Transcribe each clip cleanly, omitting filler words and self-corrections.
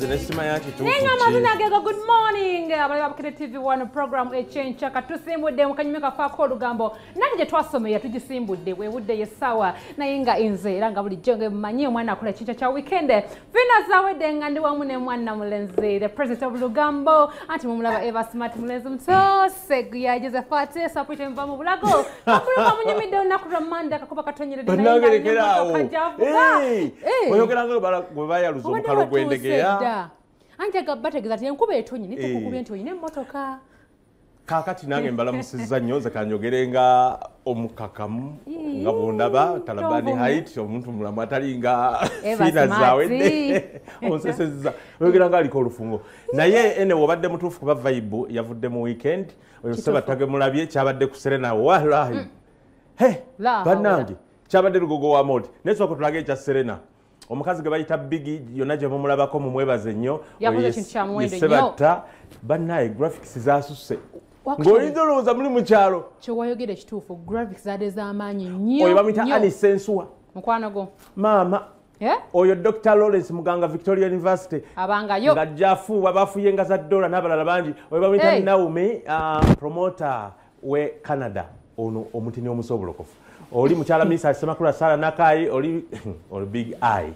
nze nesima yaki tu. Nenga mazina gego good morning. Abali bakete TV one program echencha katusimbudde mukanyume kafaako olugambo. Nani je twasomeye tugisimbudde we budde yesawa nayinga inze era nga buli jonge mmanyi omwana akola chincha cha weekend. Fina zawedde nga ndi wamu ne mwana mulenzi the president of Lugambo anti mumulaba Eva Smart mulenzi mtose gya Josephat support mva mu bulago. Akuluka munyumide onaku Ramanda kakuba katonyerede oyogera ngo bwe bayaluza omukalo gwendegeya anje gabategeza ati enkuba etonyi nitukukubye nti oyine emmotoka kakati nange mbalamusizza nnyo nze kanjogerenga omukakamu nga bwondaba Talabani Height omuntu mulamu atali nga fina zawedde onsesezza oyogera nga aliko olufungo naye ene wobadde mutuufu kuba vibe yavudde mu weekend oyo Ssebatage mulabye kyabadde ku Serena wallahi bannange kyabadde lugogo wa modi nesoko tulage ekya Serena omukazi gwe bayita Biggie yonna gye mumulabako mumwebaze nnyo Ssebatta bannaye graphics zasuse ng'oyinza olowooza muli mu kyalo kyewayogera ekituufu graphics zadde z'amaanyi nnyo oyo bamuyita Annie Sensua mukwano go maama oyo Dr. Lawrence Muganga Victoria University abangayo nga jafuuwa bafuye nga za dola n'abalala bangi oyo bamuyita Naomi promoter we Canada ono omutini omusobolokofu oli mukyala Minisita Semakula Sara Nakai oli Big Eye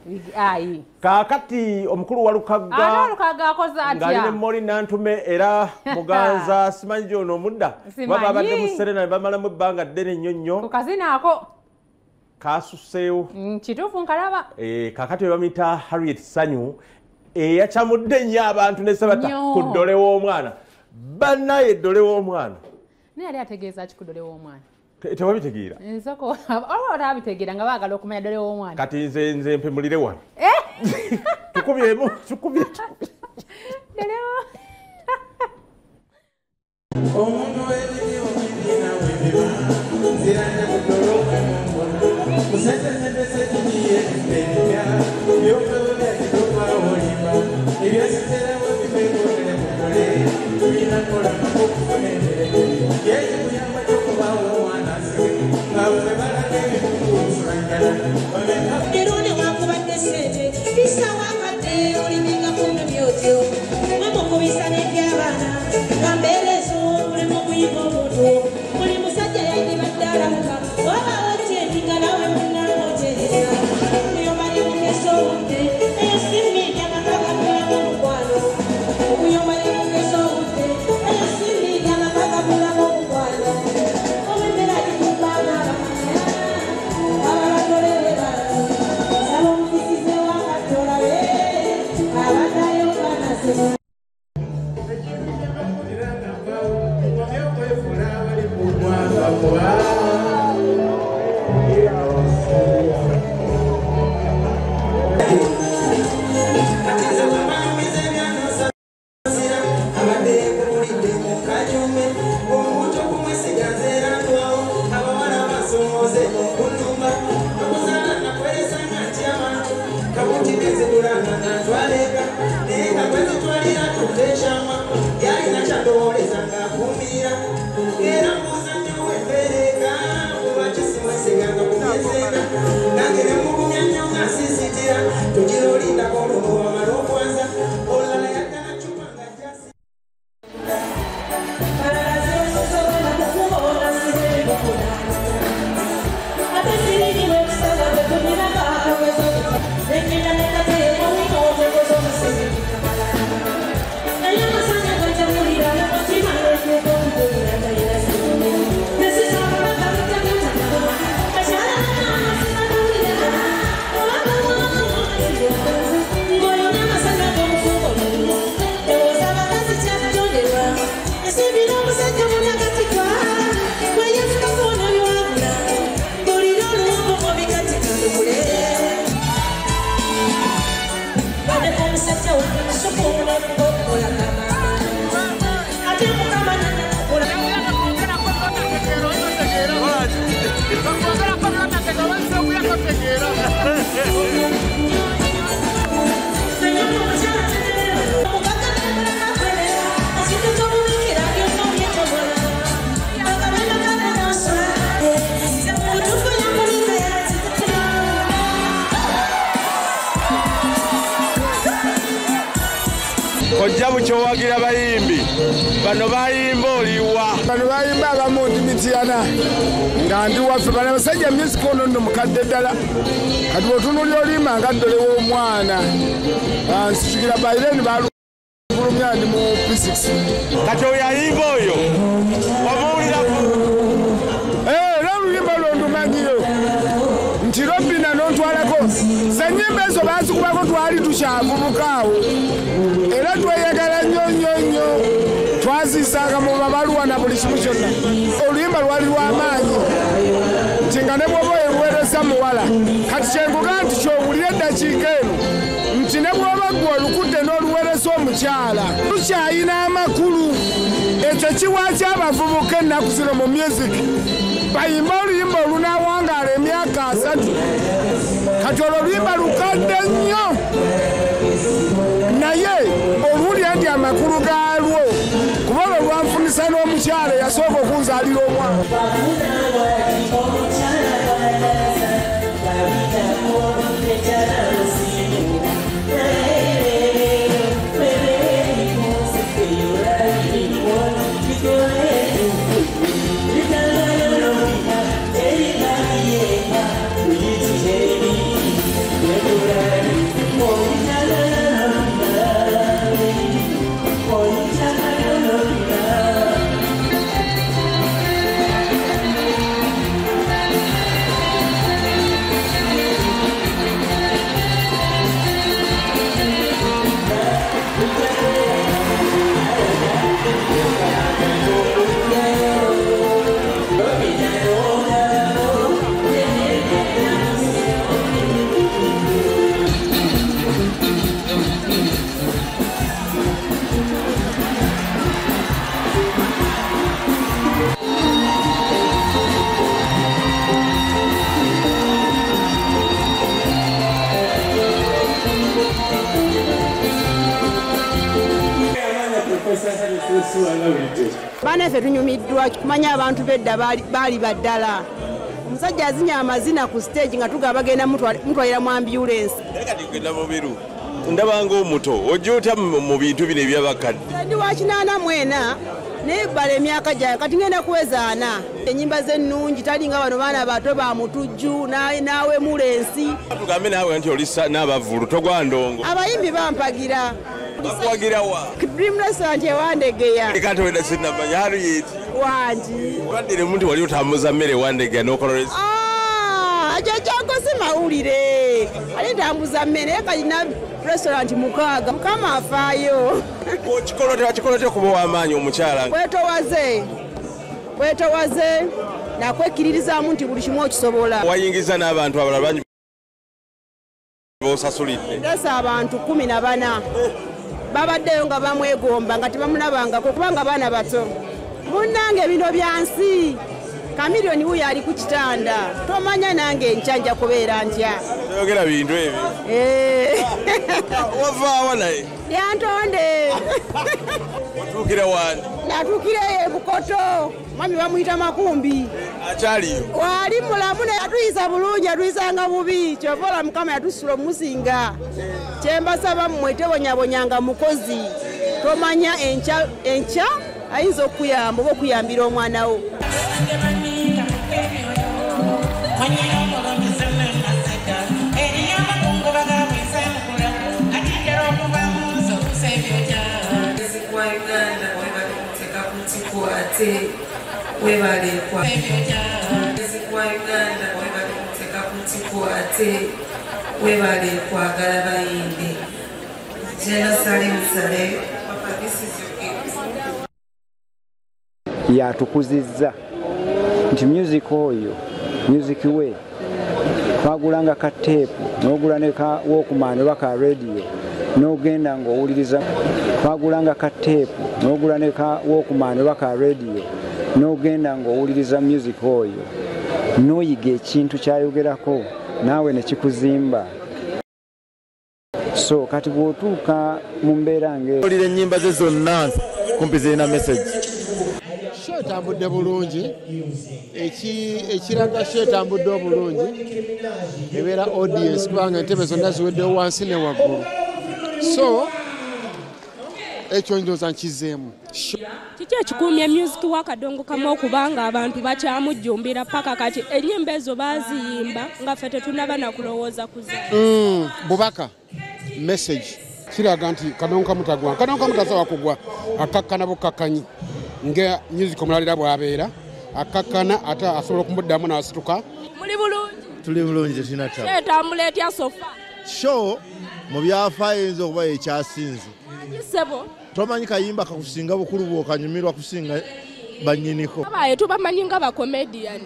kakati omukulu wa Lukaga akoze atya ng'ali ne Moli Nantume era Muganza simanyi ono omudda baba abadde mu Serena bamalamu ebbanga ddene nnyo nnyo ku kazina ako kasuseewo kituufu nkalaba kakati we bamuyita Harriet Sanyu eyakyamudde nnyo abantu ne Ssebatta ku ddole w'omwana bannaye eddole w'omwana naye yali ategeeza ki ku ddole w'omwana tewabitegeera nsoko olabitegeera nga baagala okumanya ddole w'omwana kati nze mpemulire wano tukubyemu tukubye omuntu w'ebibi omubina webiba nziranya kudolo musetesetesetiniyeebya byokweolyakitokwawoliba ebyasiterawo bibegolere mukole binakola nakokufunendere yekikuyamba kyokubawo omwana asike nga bwe balaga ebikukuusulangala Erone wakubadde sente bisawakadde oliminga kuno byotyo mwemukubisa n'eby'abaana bambeerezo mulemu okuyiga omuntu buli musajja yandibadde alamuka wabaawo kyendiga nawe munaotereza okuyomali mukeso obudde eyo simmiija nakakagulamu omukwano okuyomali mukeso obudde eyo simmiija nakakagulamu omukwano obembera gikubbanga abamanya ababatolere bantu saba omukisize wakatolabe abaddayo banasema kojja bukyowagira bayimbi bano bayimba oliwa bano bayimba abamu ndi mitiyana nga ndi waffe bano abasajja music ono nno mukadde ddala kati bwotunulya olimba nga ddole w'omwana nsitukira baireni balulumya ndi mu P6 kati oyo ayimba oyo wamuwuliraku era oluyimba lwondumanyiro nti Robina nontwalako zenyimba ezo bazikubako twali tukyavubukaawo era tweyagala nnyo twazisanga mu babaluwa na buli kimu kyonna oluyimba lwali lw'amaanyi nti nga ne bwoba oyeweereza muwala kati kyenkuga nti kyowulire eddakiika eno nti ne bwoba gwe olukudde n'oluweereza omukyala tukyayina amakulu ekyo kiwa ky'abavubuka ennaku zino mu music bayimba oluyimba olunawangaala emyaka 3 kati olwo oluyimba lukadde nnyo naye oluwulira nti amakulu gaalwo kuba olwo lwanfunisa n'omukyala eyasooka okunzaalira omwana Bana ffe tunyumiddwa kumanya abantu bedda baali baddala omusajja azinya amazina ku stage nga tugaba bagenda mutwalira mu ambulance kati genda mubiru ndabanga omuto ojjuta mu bintu bino ebyabakadde ndi wa 84 naye bala emyaka gyange kati ngenda kuwezaana enyimba z'ennungi talinga bano baana bato ba mutujju naawe mulensi tugambe naawe nti oli n'abavulu togwa ndongo abayimbi bampagira bakugirawa Dream Restaurant ewandegeya kati wenda sinamanya hariyeti wangi wadire muntu wali otambuza mmere wandegeya n'okololeza ekyo kyokosi mawulire ali ntambuza mmere kalina restaurant mukaaga mukama afaayo wakikolote kuba w'amaanyi omukyala wetowaze nakwekkiririzaamu nti buli kimu okisobola wayingiza n'abantu abalala bangi bosasulidde ndesa abantu 14 babaddeyo nga bamwegomba nga tebamunabangako kubanga baana bato munnange bino byansi Kamiliyoni wuyo ali ku kitanda tomanya nange nchanja kubeera ntya oyogera bintu ebyo wavaawa naye yantonde otuukira wani natuukira Bukoto mwami bamuyita Makumbi akyaliyo wali mulamu naye atuyisa bulungi atuyisanga bubi kyovola Mukama yatusula omusinga kyembasaba mmwe tebonyabonyanga mukozi tomanya encha ayinza okuyamba oba okuyambira omwana wo webale kwagala bayimbi Jerusalem yatukuzizza nti music oyo music we twagulanga ka tape n'ogula ne ka Walkman oba ka radio n'ogenda ng'owuliriza twagulanga ka tape n'ogula ne ka Walkman oba ka radio n'ogenda ng'owuliriza music oyo n'oyiga ekintu kyayogerako naawe ne kikuzimba so kati bw'otuuka mu mbeera ng'olira ennyimba ze zonna kumpi zirina message etambudde bulungi ekiraga etambudde obulungi ebeera audience kubanga entebe zonna ziweddewo wansi ne waggulu so ekyo ndoza nkizeemu. Kiki ekikumye music wa Kadongo Kamau kubanga abantu bakyamujjumbira paka kati ennyimba ezo baziyimba nga ffe tetunaba na kulowooza kuzaala. Bubaka message kiraga nti Kadongo Kamau tagwa. Kadongo Kamau tasobola kugwa akakkana bukakkanyi nga music omulalira bw'abeera akakkana ate asobola okumuddamu n'asituka. Muli bulungi? Tuli bulungi tetulina tabu. Kyetambula etya sofa? Show mu byafaayo eyinza okuba ekyasinze. Sebo tomanyi kayimba kakusinga bukulu bw'okanyumirwa kusinga bannyiniko. Abaye tubamanyi nga bakomedian.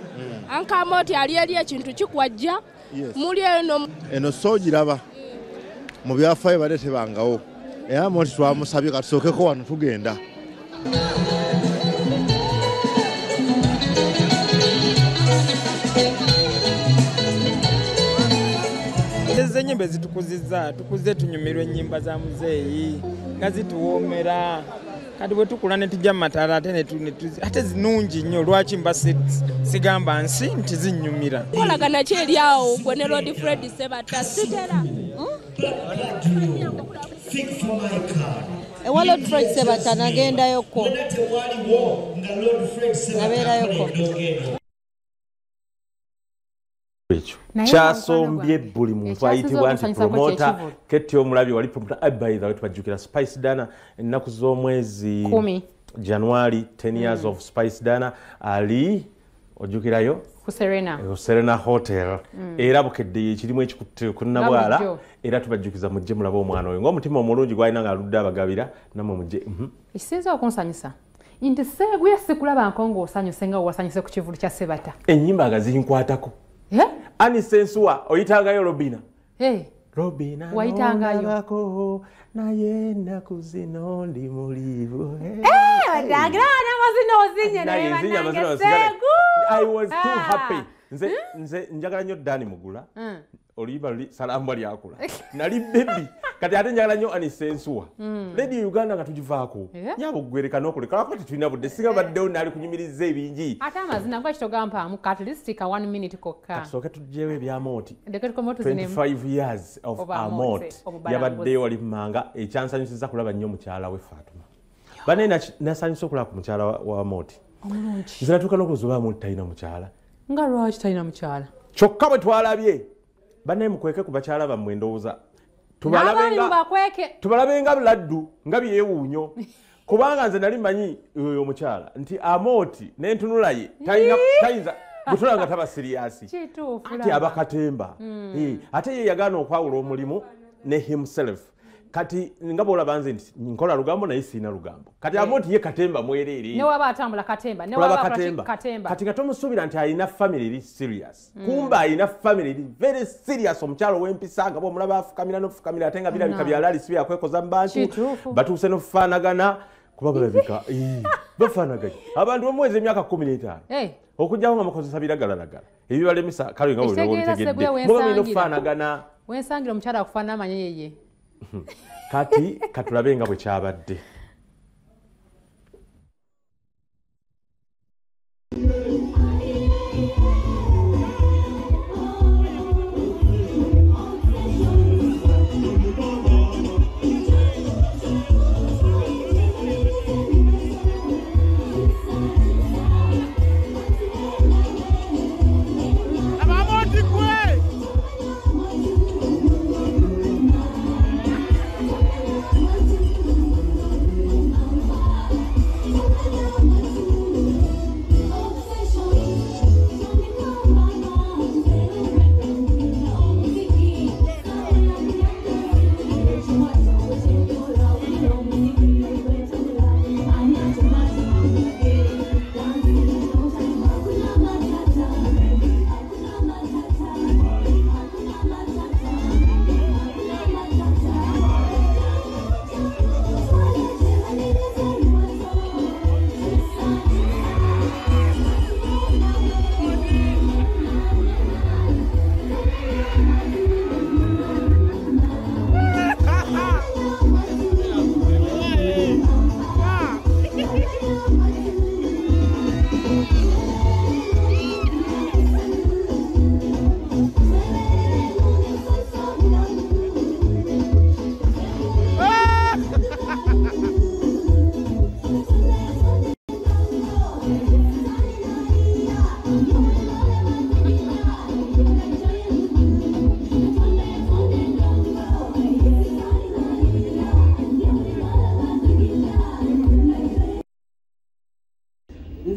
Ankamoti ali eri ekintu kikwajja muli eno soogiraba mu byafaayo badde tebangawo era moti twamusabye katusookeko wano tugenda. Ezo ennyimba zitukuzizza tukuze tunyumirwa ennyimba za muzeeyi nga zituwoomera kati bwe tukula ne tujja mu mataala ate zinungi nnyo lwaki mba sigamba nsi nti zinnyumira. Kolagana ki eri awo gwe ne Lord Fred Sebata sitera? Ewa Lord Fred Sebata nagendayoko nabeerayoko. Kyasombye buli muntu ayitibwa nti promota Ketty Omulabi wali promota abayiza wetu bajjukira Spice Dana ennaku z'omwezi January 10 years of Spice Dana ali ojjukirayo ku Serena Hotel era bukedde ekirimu ekikutte kunnabwala era tubajjukiza mujje mulaba omwana oyo ng'omutima omulungi gwalina ng'aludde abagabira nammwe mujje. Ekisinza okunsanyusa nti seeguya sikulaba nkongo osanyuse nga wasanyuse ku kivulu kya Sebata. Ennyimba nga zinkwatako. Ani Sensua oyitangayo Robina. Robina wayitangayo naye ennaku zino ndi mulivu. I was too happy. Nze njagala nnyo Dani Mugula. Oluyimba luli salamba lyakula. Nali baby. Kati ate njagala nnyo Ani Sensua. Radio Uganda nga tugivaako. Nyabo gwereka n'okuleka ko tetulina budde singa baddewo nali kunyumiriza ebingi. Ate amazina gwa kitogamba mu katlistika 1 minute kokka. Kasooka tujeewo ebyamoti. 25 years of Amoti. Yabadde wali mmanga ekyansanyusiza kulaba nnyo mukyala we Fatuma. Bane nasanyusa okulaba ku mukyala wa Amoti. Omulungi. Nze natuuka n'okuzuba Amoti talina mukyala. Nga lwaki talina mukyala? Kyokka bwe twalabye. Bane mukweke ku bakyala bammwe ndowooza. Tubalabenga buladdu nga byewuunyo kubanga nze nali manyi oyo omukyala nti Amoti n'entunula ye tayinza gutula nga taba siriyasi ati abakatemba ate ye yagaana okwawula omulimu ne himself kati nga bwolaba nze nti nkola lugambo naye siina lugambo kati Amoti ye katemba mwereere newaba atambula katemba kati nga tomusuubira nti alina family eri serious kumba alina family eri very serious omukyalo w'empisa nga bwomulaba afukamira n'ofukamira ate nga birabika byalaali si byakwekoza mu bantu batuuse n'okufaanagana kuba balabika bafaanaganye abantu omwezi emyaka 15 okujjawo nga mukozesa biragalalagala ebibalemesa kale nga bwe bitegedde muba mulina okufaanagana wensangira omukyala akufaanana amanye yeye kati katulabe nga bwe kyabadde.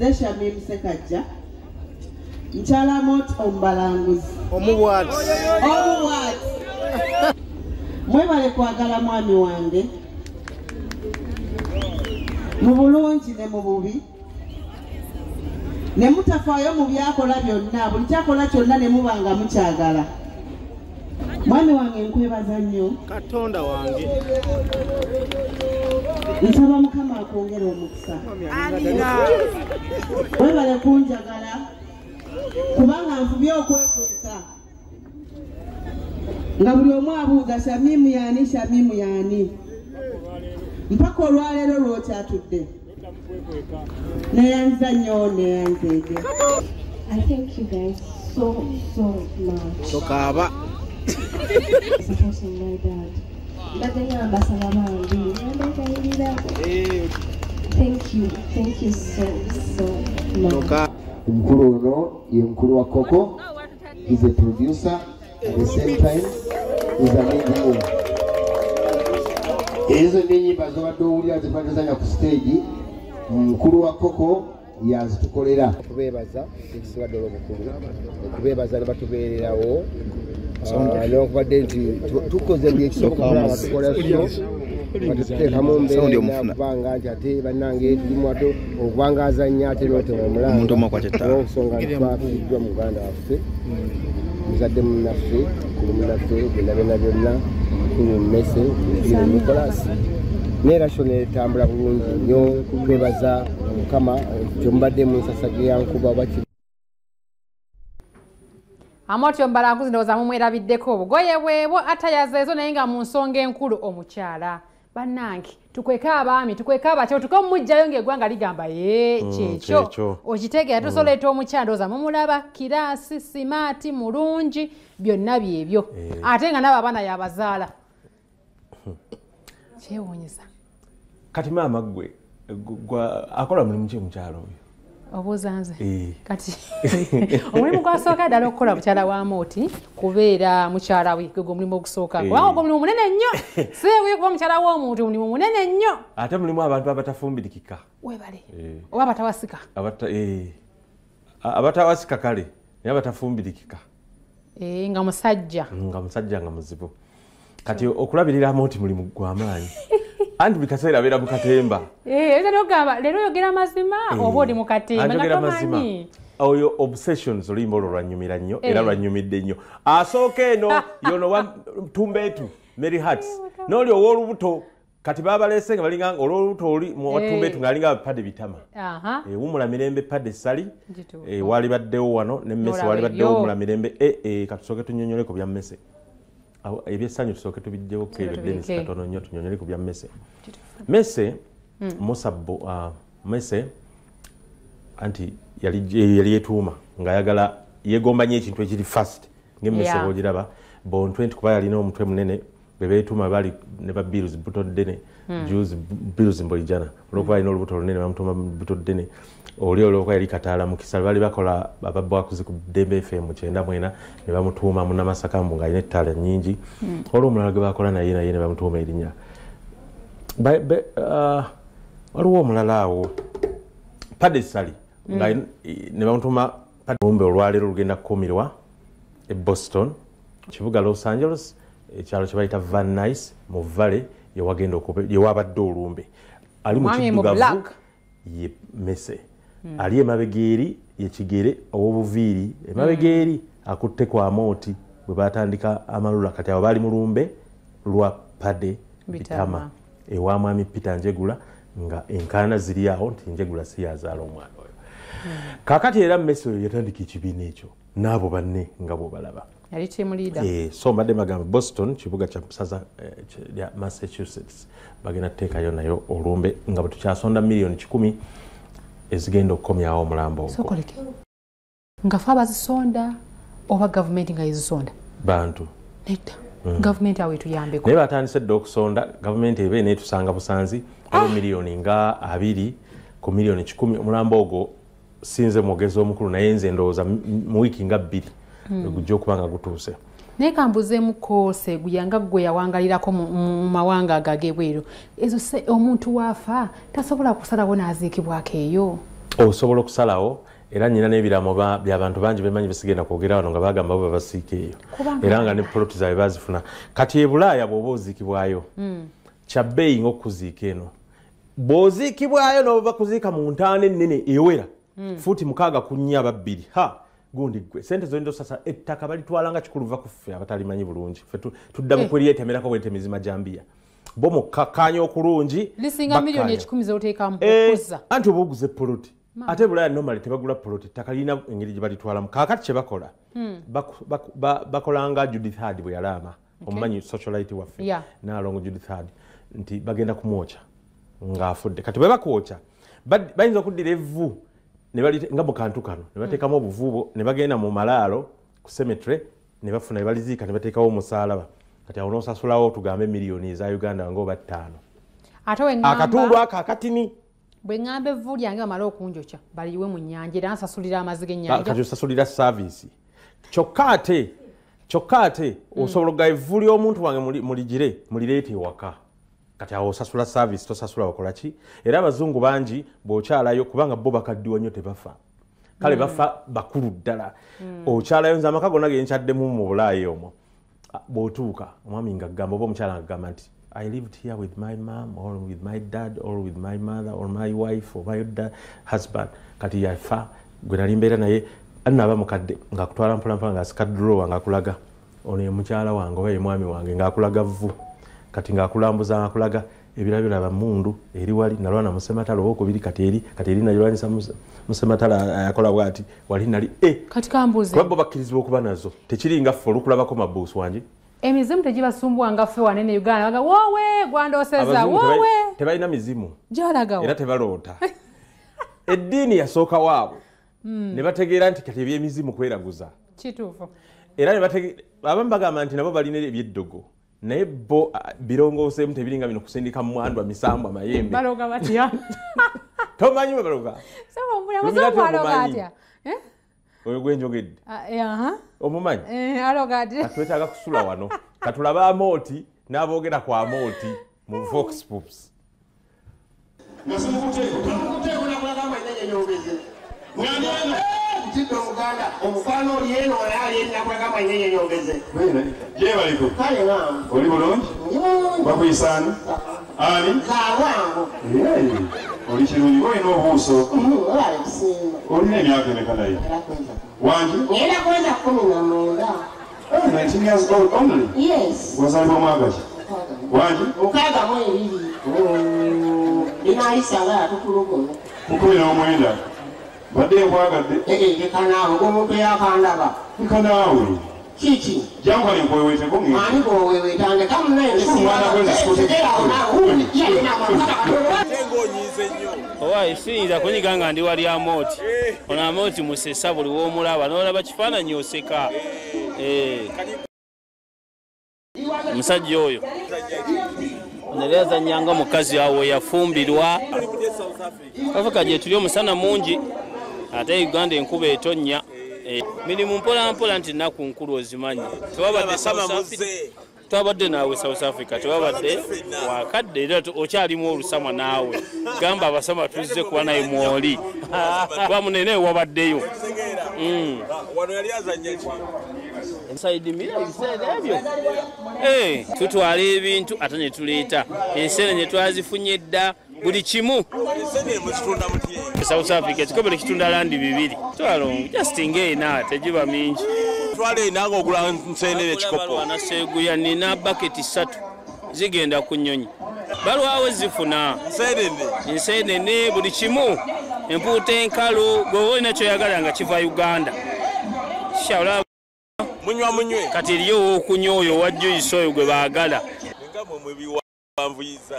Seshamim Sekajja Nchalamot Ombalanguzi Omuwat mwebale kwagala mwami wange mu bulungi ne mu bubi ne mutafaayo mu byakola byonna buli kyakola kyonna ne mubanga mukyagala mwami wange nkwebaza nnyo Katonda wange nsaba Mukama akwongera omukisa webale kunjagala kubanga nfubye okwekweka nga buli omu abuuza Shamimu yaani mpaka olwaleero lw'okyatudde neyanza nnyo neyanzeege. I thank you guys so much. Tokaba Supporting my dad. Thank you so much. Mkuru uno ye mkuru wa Koko. He's a producer at the same time he's a lead role. Hizo ninyi bazoba dowuli azipandizanya ku stage mkuru wa Koko yazitukolera kubebaza ekisinga ddala obukulu okubebaza ne batubeererawo n'okubadde nti tukoze buli ekisoboka batukola batuteekamu mbeera okubanga nti ate bannange tulimu ate okubanga azannya ate n'otema omulanga twafiiddwa mu Uganda waffe muzadde munnaffe mukulu munnaffe byonna byonna mukulu Mmese Nicholas neerasho netambula bulungi nnyo twebaza Mukama kyomubadde mu nsasage yankuba baki Amotyo Mbalanguzi ndowooza mumwerabiddeko obugoye bwebwo atayazeezo naye nga mu nsonga enkulu omukyala bannange tukweka abaami tukweka abatyo tukomujjayo ng'eggwanga ligamba kyekyo okitegeera tusoleeta omukyala ndowooza mumulaba kiraasi simaati mulungi byonna byebyo ate nga nabo abaana yabazaala kyewuunyisa kati maama gwe akola mulimu ki mukyala oyo obuuzanze kati omulimu gwasooka ddala okukola mukyala wa Mooti kubeera mukyala we gwe omulimu ogusooka kubanga ogwo mulimu munene nnyo siwe kuba mukyala w'omuntu mulimu munene nnyo ate mulimu abantu abatafumbirikika webale oba abatawasika abatawasika kale naye abatafumbirikika nga musajja nga muzibu kati okulabirira Mooti mulimu gw'amaanyi anti bikaseera abeera mu katemba leero oyogera mazima oba oli mu katemba nga tomanyi oyo obsessions oluyimba olwo lwanyumira nnyo era lwanyumidde nnyo asooka eno yono Tumbeetu Mary Hearts n'oli ow'olubuto kati baabaleese nga balinga olw'olubuto oli muwatumbeetu ng'alinga Padde Bitama Wumula Mirembe Padde Sali wali baddewo wano ne Mmese wali baddewo Wumula Mirembe katusooke tunyonyole ku bya Mmese ebyesanyu tusooke tubijjewo Kero Dennis katono nnyo tunyonyole ku bya Mmese Musabbo Mmese anti yali yetuuma ng'ayagala yegomba nnyo ekintu ekiri fast ng'Emmese bw'ogiraba Bontwe kuba yalina omutwe munene bwe beetuuma bali ne ba Bills buto ddene Jules Bills Mbolijana olwokuba alina olubuto olunene bamutuuma buto ddene oli olwokuba yali Kataala Mukisa bali bakola ababwakuzi ku Dembe FM 94 ne bamutuuma Munnamasaka mbu ng'alina ettaala nnyingi olw'omulala gwe bakola naye ne bamutuuma erinnya waliwo omulala awo Padde Sali ne bamutuuma Padde olwaleero lugenda kukuumirwa e Boston kibuga Los Angeles ekyalo kye bayita Van Nuys mu Valley yewabadde olumbe ali mu kiddugavu ye Mmese ali emabega eri yekigere ow'obuviiri emabega eri akutte kwa Mooti bwe batandika amalula kati abo baali mu lumbe lwa Padde Bitama ewa mwami Peter Njegula nga enkaana ziri awo nti Njegula si yazaala omwana oyo kaakati era Mmese oyo yatandika ekibiina ekyo n'abo banne nga bw'obalaba yali team leader so mbadde bagamba Boston kibuga kya Saza ya Massachusetts bagenda teekayo nayo olumbe nga bwe tukyasonda miliyoni 10 ezigenda okukomyawo omulambo ogwo nga fa bazisonda oba gavumenti nga yizisonda bantu nedda gavumenti awe tuyambeko naye batandise dda okusonda gavumenti ebe neetusanga busanzi olwo miliyoni nga 2 ku miliyoni 10 omulambo ogwo sinze mwogezi omukulu naye nze ndowooza mu wiiki nga 2 gujja okuba nga gutuuse naye kambuzeemu koose guyanga gwe yawangalirako mu mawanga agag'ebweru ezo omuntu waafa tasobola kusalawo n'aziikibwako eyo osobola okusalawo era nyina n'ebiramo by'abantu bangi bemanyi besigenda kwogera wano nga bagamba bo babasiika eyo era nga ne poloti zaabwe bazifuna kati e Bulaaya bw'oba oziikibwayo kya bbeeyi ng'okuziika eno bw'oziikibwayo n'oba bakuziika mu ntaana ennene ewera fuuti 642 gundi gwe sente zolinda osasa ettaka balitwala nga kikulu va ku ffe abatalimanyi bulungi ffe tudda mu kwelyetemerako bwetemizima jambiya bo mukkakkaanya okulungi lisinga milioni 10 zoteekamu okuza anti oba oguze poloti ate Bulaaya normally tebagula poloti ettaka lirina engeri gye balitwalamu kaakati kye bakola bakolanga Judith Hard bwe yalaama omumanyi socialite waffe naalongo Judith Hard nti bagenda kumwokya ng'afudde kati bwe bakwokya bayinza okuddira evvu nga mu kantu kano ne bateekamu obuvubo ne bagenda mu malaalo ku cemetery ne bafuna ebaliziika ne bateekawo omusaalaba kati awo n'osasulawo tugambe miliyoni eza Uganda nga oba 5 ate wengamba akatundu ako akatini bwe ngamba evvu lyange bamala okunjokya baliyiwe mu nnyanja era nsasulira amazzi g'ennyanja kati osasulira service kyokka ate osobola okuga evvu ly'omuntu wange muligire mulireete ewaka kati awo osasula service tosasula bakola ki era abazungu bangi bw'okyalayo kubanga bo bakaddiwa nnyo tebafa kale bafa bakulu ddala okyalayo nze amaka gonna genkyaddemu mu Bulaaya omwo bw'otuuka omwami ng'agamba oba omukyala ng'agamba nti I lived here with my mom or with my dad or with my mother or my wife or my husband kati yafa gwe nali mbeera naye anaaba mukadde ng'akutwala mpolampola ng'asika drowa ng'akulaga ono ye mukyala wange oba ye mwami wange ng'akulaga vvu kati ng'akulambuza ng'akulaga ebirabyo laba mundu eri wali nalwana musematala owokubiri kati eri nalwanisa musematala yakola bwati wali nali kati kambuze kuba bo bakkirizibwa okuba nazo tekiringa ffe olukulabako mabuusi wangi emizimu tegibasumbuwa nga ffe wanene Uganda baga wowe gwandoseza wowe tebalina mizimu gyolagawo era tebaloota eddiini yasooka waabwe ne bategeera nti kati ebyemizimu kweraguza kituufu era abamu bagamba nti nabo balina ebyeddogo naye bo birongooseemu tebiringa bino kusindika mwandwa misambu amayembe baloga batya tomanyi bwe baloga baloga atya oyo gwenjogedde omumanyi aloga atya katwetaaga kusula wano katulaba amooti n'aboogera ku amooti mu Vox Pops Mtindo Uganda omufano olieno yali enyakwagamba nyenye nyongeze je baliko kale ngam oli bulungi bakuyisana ani zawangu oli kirungi olina obuuso wale kusimba olina emyaka emeka naye wangi ngenda kwenda 19 19 years old only yes wazalibwa mwaka ki wangi mukaga mwebiri inaisanga yatutulugono 19 badde nkwagadde kanaawe omuntu yakandaba kanaawe kiki jankwali nkweweeteko ani bwowewetande owa siyinza kunyiga nga ndi wali amooti ono amooti musesa buli woomulaba n'olaba kifaananyi oseka omusajja oyo nali azannyanga mukazi awo yafumbirwa Afrika gye tuli omusana mungi ate Uganda enkuba etonnya mirimu mpolampola nti nnaku nkulu ozimanyi twabadde naawe South Africa tewabadde wakadde era okyalimu olusamwa naawe gamba abasama tuzze kuba naye mwoli kuba munene wabaddeyo ensaidi mira ebiseera ebyo tutwala ebintu ate ne tuleeta enseenene twazifunye dda buli kimu South Africa ekikobero kitunda landi 2 twalongo just ng'ena tegiba mingi twale nango ogula nseenene ekikopo naseeguya nina baketi 3 zigenda ku nnyonyi balwawo zifuna enseenene buli kimu empuuta enkalu gwe olina kyoyagala nga kiva Uganda shala munywe kati eriyo okunywa oyo wajjuyisa oyo gwe baagala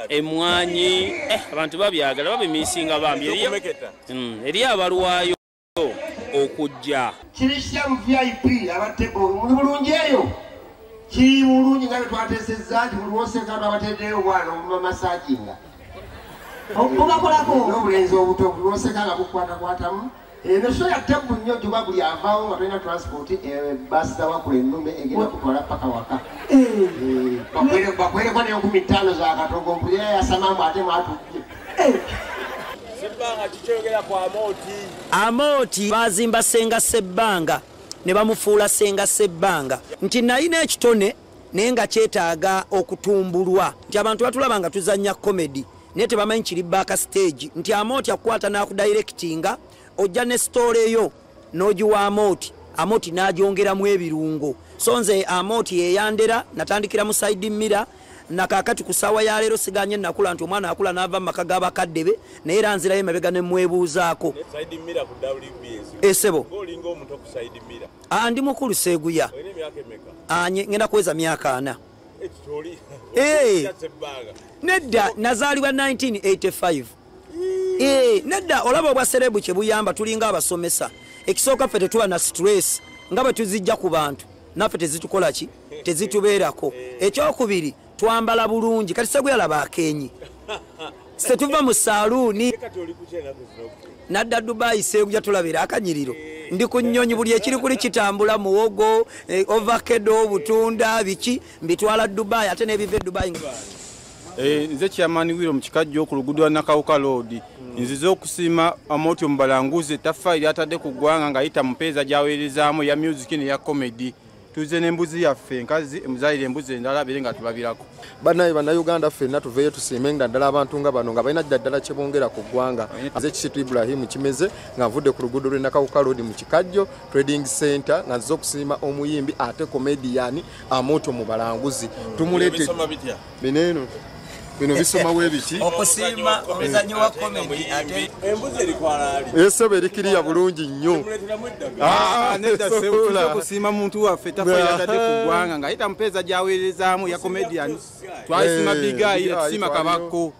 emwanyi abantu babyagala babimisinga bambi eri abalwayo okujja kirishya mu VIP abatebo muli bulungi eyo kiri bulungi nga twatesezza nti buli woseka abateddeyo bwana omumamasakinga obakolako n'obulenzi obuto buli woseka nga bukwatakwatamu eno ya tebu nnyo juba buli avaawo nga tulina transport basi zawakula ennume egenda kutwala paka waka bakwereko ne 15 za katogo mpulira yasamamu ate mwatujje Sebbanga kikyogera kwa Amoti bazimba Senga Sebbanga ne bamufuula Senga Sebbanga nti nalina ekitone naye nga kyetaaga okutumbulwa nti abantu batulabanga tuzannya comedy naye tebamanyi kiri back stage nti Amoti akwata n'akudirectinga ojja ne story eyo n'ogiwa Amoti n'agyongeramu ebirungo so nze Amoti yeyandera natandikira mu side mirror nakakati kusawa ya leero siganye nakula nti omwana akula n'ava mu maka g'abakadde be naye era nzirayo emabega ne mwebuuzaako side mirror ku WBS esebo golinga omuntu ku side mirror ndi mukulu Seeguya ngenda kuweza myaka 4 nedda nazaalibwa 1985 nedda olaba obwa serebu kye buyamba tulinga abasomesa ekisooka ffe tetuba na stress nga bwe tuzijja ku bantu naffe tezitukola ki tezitubeerako ekyokubiri twambala bulungi kati Seeguya laba akenyi situva mu saaluuni nadda Dubai Seeguya tulabira akanyiriro ndi ku nnyonyi buli ekiri kuli kitambula muwogo ovacado obutunda biki mbitwala Dubai ate n'ebiva Dubai nze kyamani wiro mu kikajjo ku luguudo lwa Nakawuka Road nzize okusiima Amoti Omubalanguzi taffaire atadde ku ggwanga ng'ayita mupeeza gy'aweerezaamu ya music ne ya comedy tuze n'embuzi yaffe nkazi emuzaalire embuzi endala bere nga tulabirako bannayuganda ffenna tuveeyo tusiime ddala abantu nga bano nga balina ddala kye bongera ku ggwanga nze Kisitu Ibrahim Kimeze nga nvudde ku luguudo lw'e Nakawuka Road mu Kikajjo Trading Center nga nzize okusiima omuyimbi ate comedian Amoti Omubalanguzi tumuleete bineeno bino bisoma webiki okusiima omuzannyo wa comedy ate embuzi erikwalali esebo erikiriya bulungi nnyo nedda Seeguya okusiima muntu waffe taffaire atadde ku ggwanga ng'ayita mupeeza gy'aweerezaamu ya comedian twayisiima bigayi etusiima kabako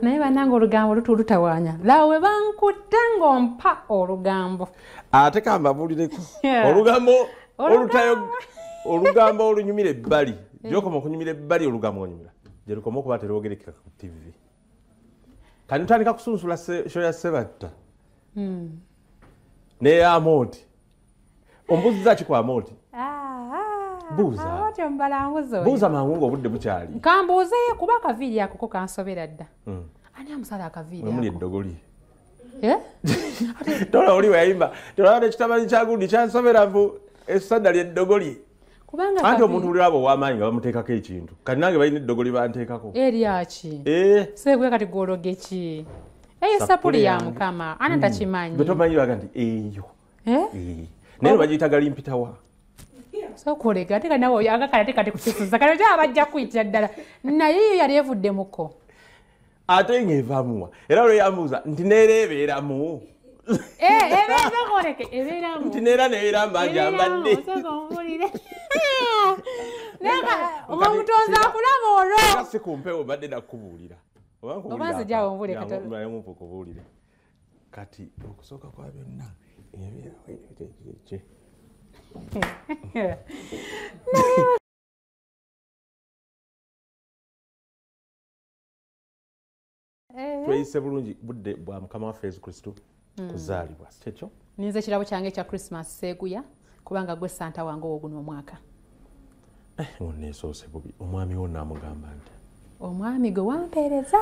naye bannange olugambo lutawanya lawe bankutte ng'ompa olugambo ate kambabulireko olugambo olunyumira ebbali gyokoma okunyumira ebbali olugambo onyumira gyerukoma okuba terwogerekeka ku TV kani ntandika kusunsula show ya Sebatta ne Amoti ombuziza ki kwa Amoti buuza mangu ng'obudde bukyali kambuuze kuba akaviiri akoko kansobera dda ani amusala akaviiri muli eddogoli tola oli weyayimba tolaba nekitabani kyagundi kyansobera mbu essadda lyeddogoli anti omuntu buli abo ow'amaanyi nga bamuteekako ekintu kati nange balina eddogoli banteekako eryaki Seeguya kati gwologe ki eyo sapuli ya mukama ani takimanyi betomanyi baga nti eyo naye bagiyita galimpitawa sokolega ate kanawe agakala tekati kukisuza kale ja abajja kuyitira ddala naye iyo yali evudde muko ate ng'evaamuwa era olwo yambuuza nti neereebeeramu ebeeramu nti neera neera mbajambadde omutonzi akulaba olwo si kumpewo badde nakubuulira obanze jawo mbule kubuulire kati okusooka kwa byonna tweyise bulungi budde bwa mukama waffe Yesu Kristo kuzaalibwa kyekyo ninze kirabo kyange ekya Christmas Seeguya kubanga gwe santa wange oguno omwaka neesoose bubi omwami wo naamugamba nti omwami gwe wampeereza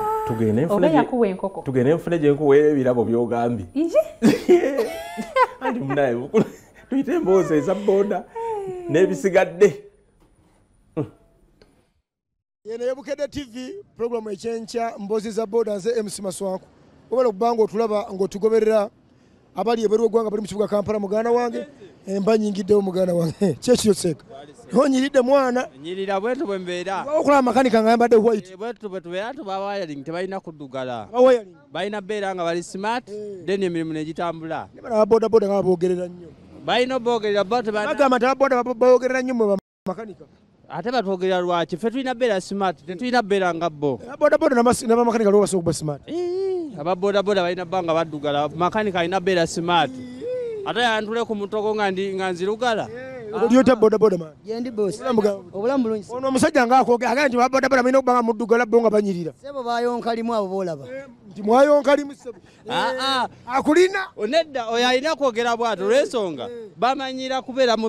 enkoko tugende enfune gye nkuwa ebirabo by'ogambye anti munaye tuyite emboozi eza boda n'ebisigadde yene Yebukedde TV programu ekyenkya mboozi za boda nze MC Maswaku obala okubanga otulaba ng'otugoberera abali ebweru w'eggwanga bali mu kibuga Kampala muganda wange emba nyingiddewo muganda wange kyekyo seeka onyiridde mwana nyirira bwetu bwe mbeera okulaba makanika nga yambadde white bwetu bwe tubeera tuba wiring tebalina kuddugala balina beera nga bali smart then emirimu negitambula ababoda boda nga boogerera nnyo balina oboogerera bagamba nti ababoda boogerera nnyo mwe bamakanika ate batwogerera lwaki ffe tulina beera smart tetulina beera nga bo ababodaboda n'abamakanika lwo basobola okuba smart ababodaboda balina bba nga baddugala makanika alina beera smart ate yantule ku mutoko nga nzirugala Olyota boda boda man. Yendi boss. Obulamu bulungi. Ono musajja ng'akoogera agamba nti boda boda balina okuba nga muddugala bo nga banyirira. Sebo bayonka limu abo boolaba. Nti mwayonka limu sebo. Akulina. Onedda oyo alina kwogera bw'atyo olw'ensonga bamanyira kubeera mu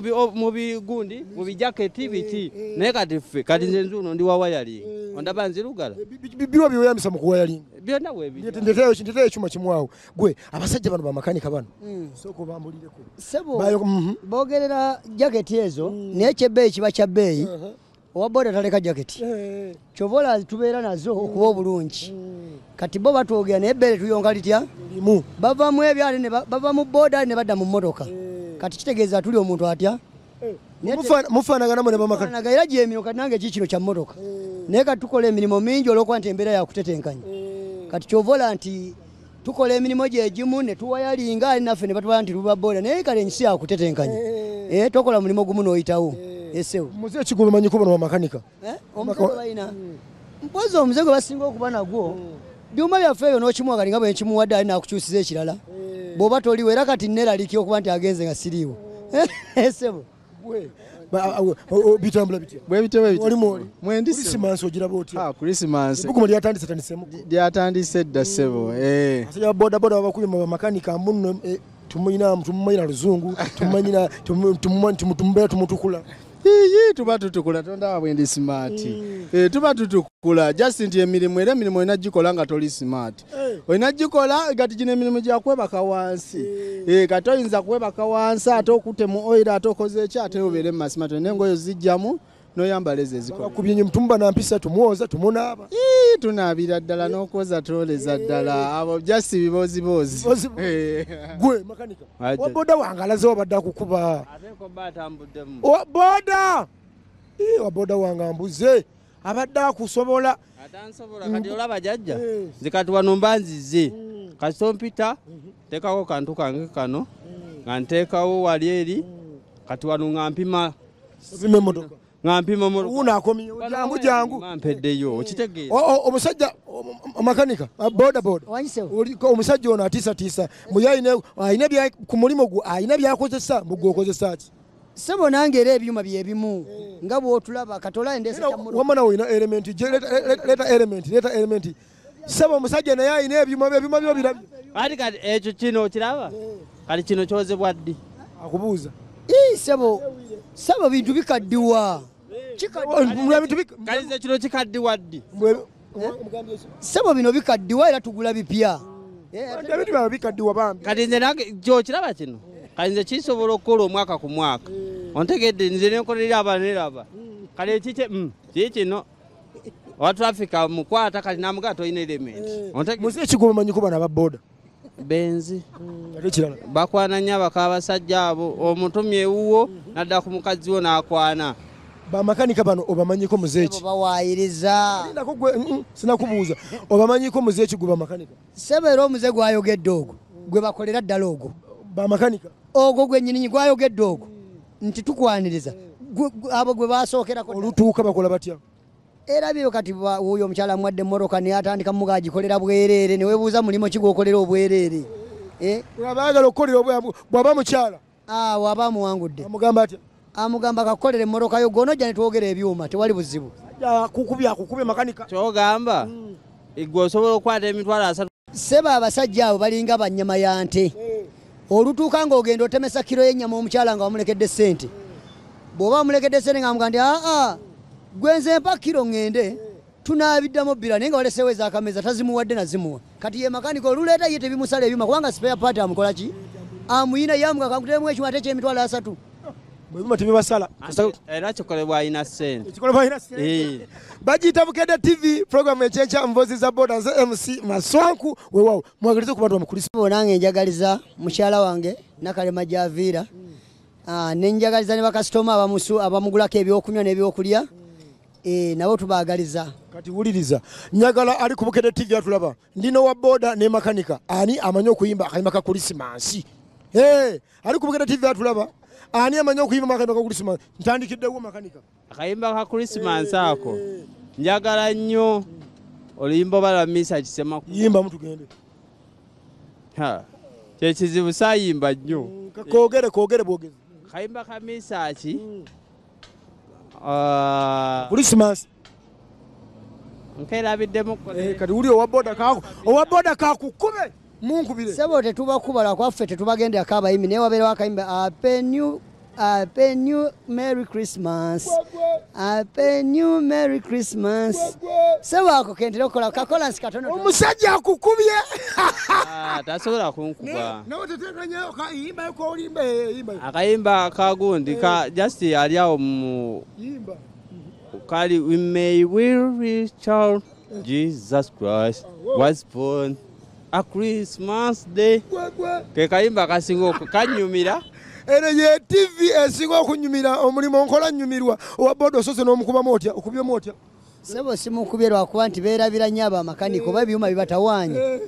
bigundi mu bijaketi biti naye kati ffe kati nze nzuuno ndi wa wayaling ondaba nzirugala bibiwa byoyambisa mu kuwayalinga byonna webi ndeteyo ekyuma kimwawo gwe abasajja bano bamakanika bano soko bambulireko sebo bogerera jaketi ezo naye kyebbeeyi kiba kya bbeeyi owa boda taleka jaketi kyobola tubeera nazo okuba obulungi kati bo batwogera naye ebbere tuyonga litya bava mu ebyale bava mu boda ne badda mu mmotoka kati kitegeeza tuli omuntu atya mufaanaganamu ne bamakati era gyemiro kati nange kikino kya mmotoka naye kati tukola emirimu mingi olwokuba nti embeera yakutetenkanya kati kyovola nti tukola emirimu gyegimu ne tuwayalinga ali naffe ne batubala nti luba boda naye kale ensi yakutetenkanya tokola mulimu gumu n'oyitawo esewo muze kigulu manyi kuba bamakanika omuzego balina mpozi omuzego basinga okuba nagwo byuma byaffe ebyo n'okimuwagali nga bwe nkimuwadde ali nakukyusiza ekirala bw'oba toliwo era kati nneeraliki okuba nti agenze nga siriiwo esebo bitambula bitya krisimansi ogiraba otya krisimansi ebugumu lyatandise tandisemu lyatandise dda ssebo asajja bodaboda babakubye bamakanika muno tumumanyina luzungu tumumanyina tumutukula tuba tutukula tondaba bwendi simaati tuba tutukula just nti emirimu era emirimu olina gikola nga toli simaati olina gikola gati gino emirimu gyakwebaka wansi kati oyinza kwebaka wansi ate okute mu oira ate okoze eki ate obeere mumasimaati olina engoyo zijjamu noyambala ezo ezikola tumuba nampisa tumuwoza tumunaaba tunaabira ddala n'okwoza twoleza ddala abo just biboozibozi gwe makanika waboda wange alaze wabadde akukuba boda waboda wange ambuze abadde akusobola atansobola kati olaba jajja nze kati wano mbanzize kasito mpita teekako kantu kange kano nga nteekawo wali eri kati wano nga mpima emotoka ngampima jangu jangu mpeddeyo okitegeera omusajja makanika boda omusajja ono atiisatiisa ayina ku mulimu gwe ayina byakozesa mugweokozesa ki sebo nange era ebyuma byebimu nga bwotulaba katola endesawamana olina leta elementi sebo omusajja naye ayina ebyuma byo birabye ati kati ekyo kino okiraba kati kino kyozebwa ddi akubuuza sebo bintu bikaddiwa kalize kino kikaddiwa ddi sebo bino bikaddiwa era tugula bipya kati nze nange kyokiraba kino kali nze kisobola okukola omwaka ku mwaka ontegedde nze nenkolerera abaneraba kale ekike kikino owa trafika mukwata kali namugaa tolina musi ekigoma manyi kuba nababoda benzi bakwana nnyo abaka abasajja abo omutumye ewuwo nadda ku mukazi wo n'akwana bamakanika bano obamanyiko muzeeki bawayiriza sinakubuuza obamanyiko muzeeki gwe bamakanika sebeera omuze gwayogedde ogwo gwe bakolera ddala ogwo bamakanika ogwo gwennyini gwayogedde ogwo nti tukwaniriza abo gwe basookerako olutuuka bakola batya era byo kati oyo omukyala mwadde mmoroka naye atandika muga gikolera bwereere ne weebuuza mulimo ki gwokolera obwereere baagala okukolera bw'aba mukyala waba amuwangudde amugamba atya amugamba kakukolera emmoroka yo gonojja ne twogera ebyuma tewali buzibu akukubye makanika kyogamba gwe osobola okukwata emitwalo 3 seba abasajja abo balinga bannyama ya nte olutuuka ng'ogenda otemesa kiro y'ennyama omukyala nga wamulekedde ssente bw'oba wamulekedde ssente nga mugandi gwenze mpa kiro ngende tunaabiddamu bbira naye nga walesewo ez'akameza tazimuwadde nazimuwa kati ye makanika oluleeta ye tebimusala ebyuma kubanga spare part amukola ki amuyina yamuga kankutemu ekyuma ate ky'emitwalo 3 bwebima tebibasala era kikolebwa alina ssente bagiyita Bukedde TV programu ekyenkya mbozi za boda nze MC Maswanku weewaawo mwagaliza ku bantu bamukulisa nange njagaliza mukyala wange Nakalema Javiira nenjagaliza ne bakasitoma abamugulako ebyokunywa n'ebyokulya nabo tubaagaliza kati wuliriza njagala ali ku Bukedde TV atulaba ndino wa boda ne makanika ani amanyi okuyimba akayimba ka Krisimansi ali ku Bukedde TV atulaba ani amanyi okuyimba akayimba ka Krisimansi ntandikiddewo makanika akayimba ka Krisimansi ako njagala nnyo oluyimba balamisa kisema yimba mutugende kyekizibu saayimba nnyo koogere bwogezi kayimba ka misaki Krisimansi nkerabiddemu kati wuli owa boda kakukube munkubire sebo tetubakubala kwaffe tetubagendera kabayimbi naye wabeerawo akayimba Happy New Merry Christmas. Happy New Merry Christmas. Sewa ko kendera okola kakola nsikatono. Omusajja akukubye. Tasobola kunkuba. Nawe tetekanya okayimba ko olimba yimba. Akayimba kagundi ka just ali awo mu yimba. Kali we may will reach out. Jesus Christ was born a Christmas day. Ke kayimba kasingo kanyumira. Ene ye TV esingo okunyumira omulimo nkola nyumirwa owa bodo sose n'omukuba motya okubye motya. Sebo simukubirwa kuba nti beerabira nnyo abamakaniko oba ebyuma bibatawanye.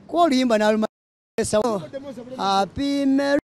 Ko oluyimba n'aluma. Happy Merry